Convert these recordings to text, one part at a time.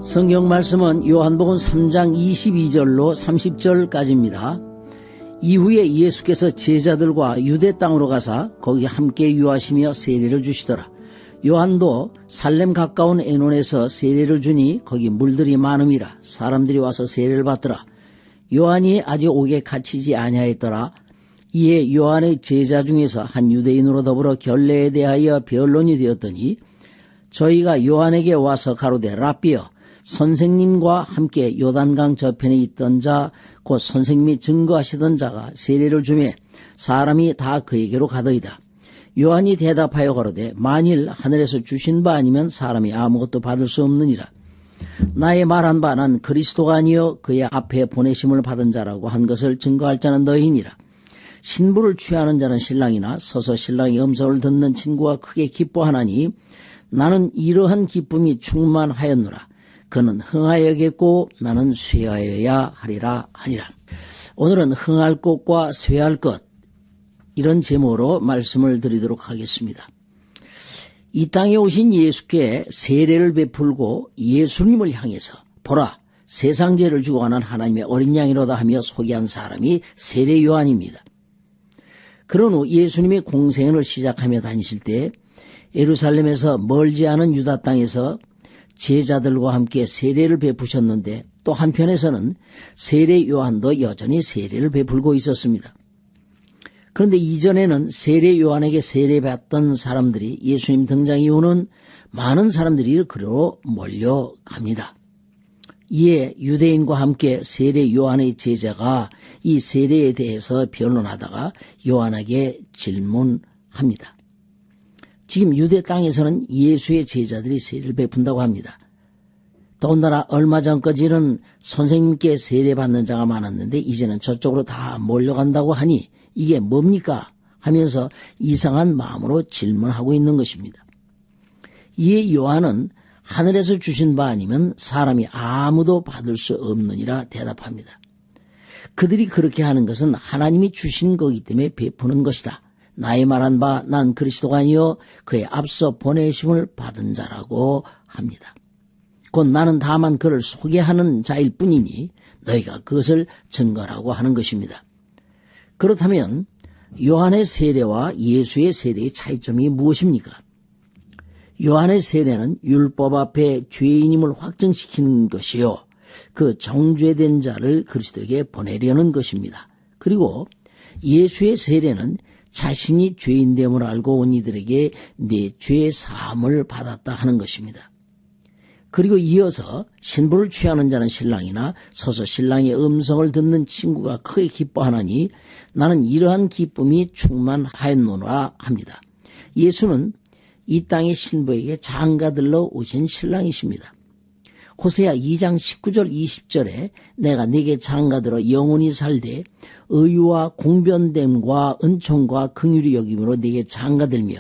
성경 말씀은 요한복음 3장 22절로 30절까지입니다. 이후에 예수께서 제자들과 유대 땅으로 가사 거기 함께 유하시며 세례를 주시더라. 요한도 살렘 가까운 에논에서 세례를 주니 거기 물들이 많음이라 사람들이 와서 세례를 받더라. 요한이 아직 옥에 갇히지 아니하였더라. 이에 요한의 제자 중에서 한 유대인으로 더불어 결례에 대하여 변론이 되었더니 저희가 요한에게 와서 가로되 랍비여 선생님과 함께 요단강 저편에 있던 자 곧 선생님이 증거하시던 자가 세례를 주매 사람이 다 그에게로 가더이다. 요한이 대답하여 가로되 만일 하늘에서 주신 바 아니면 사람이 아무것도 받을 수 없느니라. 나의 말한 바 난 그리스도가 아니요 그의 앞에 보내심을 받은 자라고 한 것을 증거할 자는 너희니라. 신부를 취하는 자는 신랑이나 서서 신랑의 음성을 듣는 친구가 크게 기뻐하나니 나는 이러한 기쁨이 충만하였노라. 그는 흥하여야겠고 나는 쇠하여야 하리라 하니라. 오늘은 흥할 것과 쇠할 것, 이런 제목으로 말씀을 드리도록 하겠습니다. 이 땅에 오신 예수께 세례를 베풀고 예수님을 향해서 보라 세상 죄를 주고 가는 하나님의 어린 양이로다 하며 소개한 사람이 세례 요한입니다. 그런 후 예수님이 공생을 시작하며 다니실 때 예루살렘에서 멀지 않은 유다 땅에서 제자들과 함께 세례를 베푸셨는데 또 한편에서는 세례 요한도 여전히 세례를 베풀고 있었습니다. 그런데 이전에는 세례 요한에게 세례받던 사람들이 예수님 등장 이후는 많은 사람들이 그로 몰려갑니다. 이에 유대인과 함께 세례 요한의 제자가 이 세례에 대해서 변론하다가 요한에게 질문합니다. 지금 유대 땅에서는 예수의 제자들이 세례를 베푼다고 합니다. 더군다나 얼마 전까지는 선생님께 세례받는 자가 많았는데 이제는 저쪽으로 다 몰려간다고 하니 이게 뭡니까? 하면서 이상한 마음으로 질문하고 있는 것입니다. 이에 요한은 하늘에서 주신 바 아니면 사람이 아무도 받을 수 없느니라 대답합니다. 그들이 그렇게 하는 것은 하나님이 주신 거기 때문에 베푸는 것이다. 나의 말한 바 난 그리스도가 아니요 그의 앞서 보내심을 받은 자라고 합니다. 곧 나는 다만 그를 소개하는 자일 뿐이니 너희가 그것을 증거라고 하는 것입니다. 그렇다면 요한의 세례와 예수의 세례의 차이점이 무엇입니까? 요한의 세례는 율법 앞에 죄인임을 확증시키는 것이요 그 정죄된 자를 그리스도에게 보내려는 것입니다. 그리고 예수의 세례는 자신이 죄인됨을 알고 온 이들에게 내 죄 사함을 받았다 하는 것입니다. 그리고 이어서 신부를 취하는 자는 신랑이나 서서 신랑의 음성을 듣는 친구가 크게 기뻐하나니 나는 이러한 기쁨이 충만하였노라 합니다. 예수는 이 땅의 신부에게 장가들러 오신 신랑이십니다. 호세아 2장 19절 20절에 내가 네게 장가들어 영원히 살되 의와 공변됨과 은총과 긍휼히 여김으로 네게 장가들며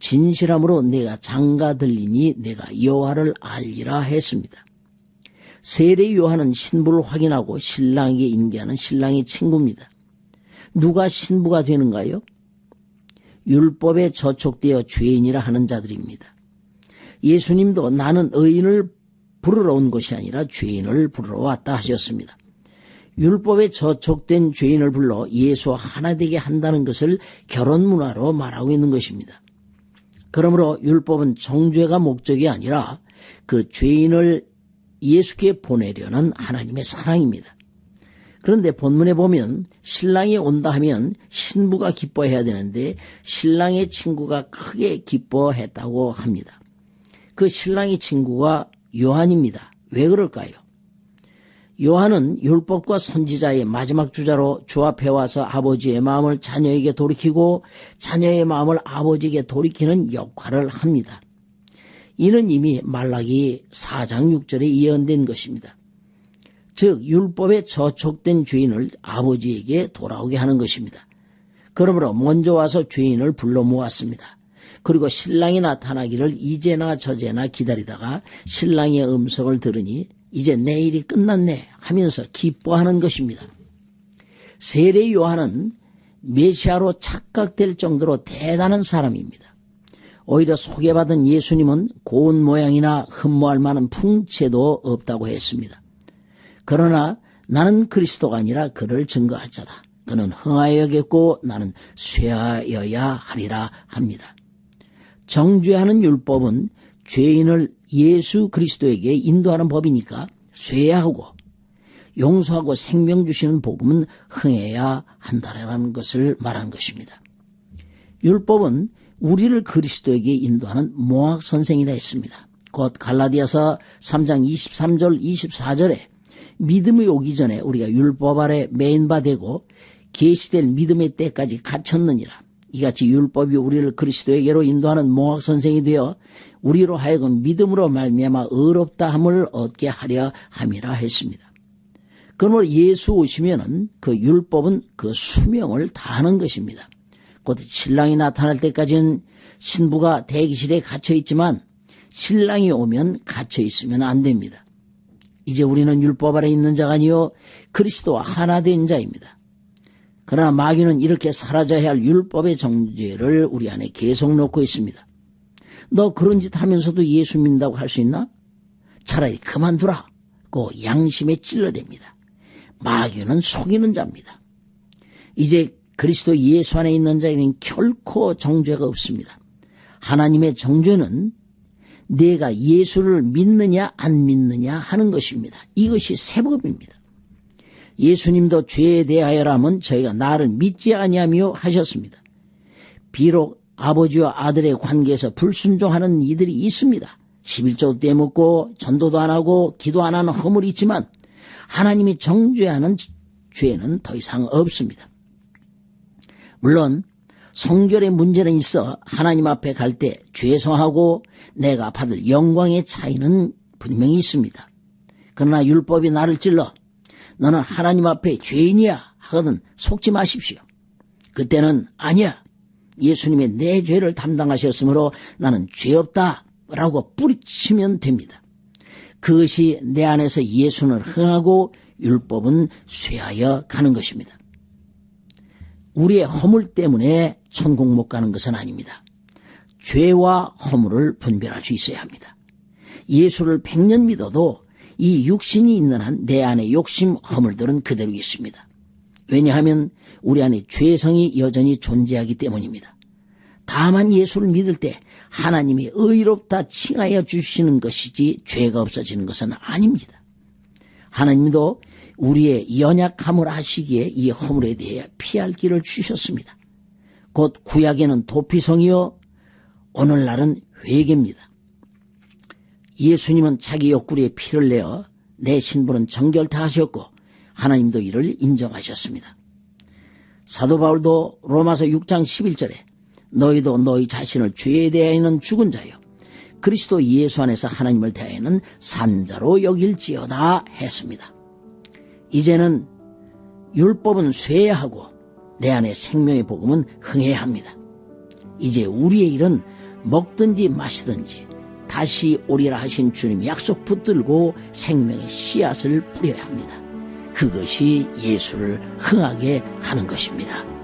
진실함으로 내가 장가들리니 내가 여호와를 알리라 했습니다. 세례 요한은 신부를 확인하고 신랑에게 인계하는 신랑의 친구입니다. 누가 신부가 되는가요? 율법에 저촉되어 죄인이라 하는 자들입니다. 예수님도 나는 의인을 부르러 온 것이 아니라 죄인을 부르러 왔다 하셨습니다. 율법에 저촉된 죄인을 불러 예수와 하나 되게 한다는 것을 결혼 문화로 말하고 있는 것입니다. 그러므로 율법은 정죄가 목적이 아니라 그 죄인을 예수께 보내려는 하나님의 사랑입니다. 그런데 본문에 보면 신랑이 온다 하면 신부가 기뻐해야 되는데 신랑의 친구가 크게 기뻐했다고 합니다. 그 신랑의 친구가 요한입니다. 왜 그럴까요? 요한은 율법과 선지자의 마지막 주자로 주 앞에 와서 아버지의 마음을 자녀에게 돌이키고 자녀의 마음을 아버지에게 돌이키는 역할을 합니다. 이는 이미 말라기 4장 6절에 예언된 것입니다. 즉 율법에 저촉된 죄인을 아버지에게 돌아오게 하는 것입니다. 그러므로 먼저 와서 죄인을 불러 모았습니다. 그리고 신랑이 나타나기를 이제나 저제나 기다리다가 신랑의 음성을 들으니 이제 내일이 끝났네 하면서 기뻐하는 것입니다. 세례 요한은 메시아로 착각될 정도로 대단한 사람입니다. 오히려 소개받은 예수님은 고운 모양이나 흠모할 만한 풍채도 없다고 했습니다. 그러나 나는 그리스도가 아니라 그를 증거할 자다. 그는 흥하여야겠고 나는 쇠하여야 하리라 합니다. 정죄하는 율법은 죄인을 예수 그리스도에게 인도하는 법이니까 쇠해야 하고, 용서하고 생명 주시는 복음은 흥해야 한다라는 것을 말한 것입니다. 율법은 우리를 그리스도에게 인도하는 몽학 선생이라 했습니다. 곧 갈라디아서 3장 23절 24절에 믿음이 오기 전에 우리가 율법 아래 매인 바 되고 계시될 믿음의 때까지 갇혔느니라. 이같이 율법이 우리를 그리스도에게로 인도하는 몽학 선생이 되어 우리로 하여금 믿음으로 말미암아 의롭다 함을 얻게 하려 함이라 했습니다. 그러므로 예수 오시면은 그 율법은 그 수명을 다하는 것입니다. 곧 신랑이 나타날 때까지는 신부가 대기실에 갇혀 있지만 신랑이 오면 갇혀 있으면 안 됩니다. 이제 우리는 율법 아래 있는 자가 아니요 그리스도와 하나 된 자입니다. 그러나 마귀는 이렇게 사라져야 할 율법의 정죄를 우리 안에 계속 놓고 있습니다. 너 그런 짓 하면서도 예수 믿는다고 할 수 있나? 차라리 그만두라고 양심에 찔러댑니다. 마귀는 속이는 자입니다. 이제 그리스도 예수 안에 있는 자에게는 결코 정죄가 없습니다. 하나님의 정죄는 내가 예수를 믿느냐 안 믿느냐 하는 것입니다. 이것이 세법입니다. 예수님도 죄에 대하여라면 저희가 나를 믿지 아니하며 하셨습니다. 비록 아버지와 아들의 관계에서 불순종하는 이들이 있습니다. 11조도 떼먹고 전도도 안 하고 기도 안 하는 허물이 있지만 하나님이 정죄하는 죄는 더 이상 없습니다. 물론 성결의 문제는 있어 하나님 앞에 갈 때 죄송하고 내가 받을 영광의 차이는 분명히 있습니다. 그러나 율법이 나를 찔러 너는 하나님 앞에 죄인이야 하거든 속지 마십시오. 그때는 아니야. 예수님이 내 죄를 담당하셨으므로 나는 죄 없다라고 뿌리치면 됩니다. 그것이 내 안에서 예수는 흥하고 율법은 쇠하여 가는 것입니다. 우리의 허물 때문에 천국 못 가는 것은 아닙니다. 죄와 허물을 분별할 수 있어야 합니다. 예수를 100년 믿어도 이 육신이 있는 한 내 안에 욕심, 허물들은 그대로 있습니다. 왜냐하면 우리 안에 죄성이 여전히 존재하기 때문입니다. 다만 예수를 믿을 때 하나님이 의롭다 칭하여 주시는 것이지 죄가 없어지는 것은 아닙니다. 하나님도 우리의 연약함을 아시기에 이 허물에 대해 피할 길을 주셨습니다. 곧 구약에는 도피성이요 오늘날은 회개입니다. 예수님은 자기 옆구리에 피를 내어 내 신분은 정결케 하셨고 하나님도 이를 인정하셨습니다. 사도 바울도 로마서 6장 11절에 너희도 너희 자신을 죄에 대하여는 죽은 자요 그리스도 예수 안에서 하나님을 대하여는 산 자로 여길지어다 했습니다. 이제는 율법은 쇠해야 하고 내 안에 생명의 복음은 흥해야 합니다. 이제 우리의 일은 먹든지 마시든지 다시 오리라 하신 주님의 약속 붙들고 생명의 씨앗을 뿌려야 합니다. 그것이 예수를 흥하게 하는 것입니다.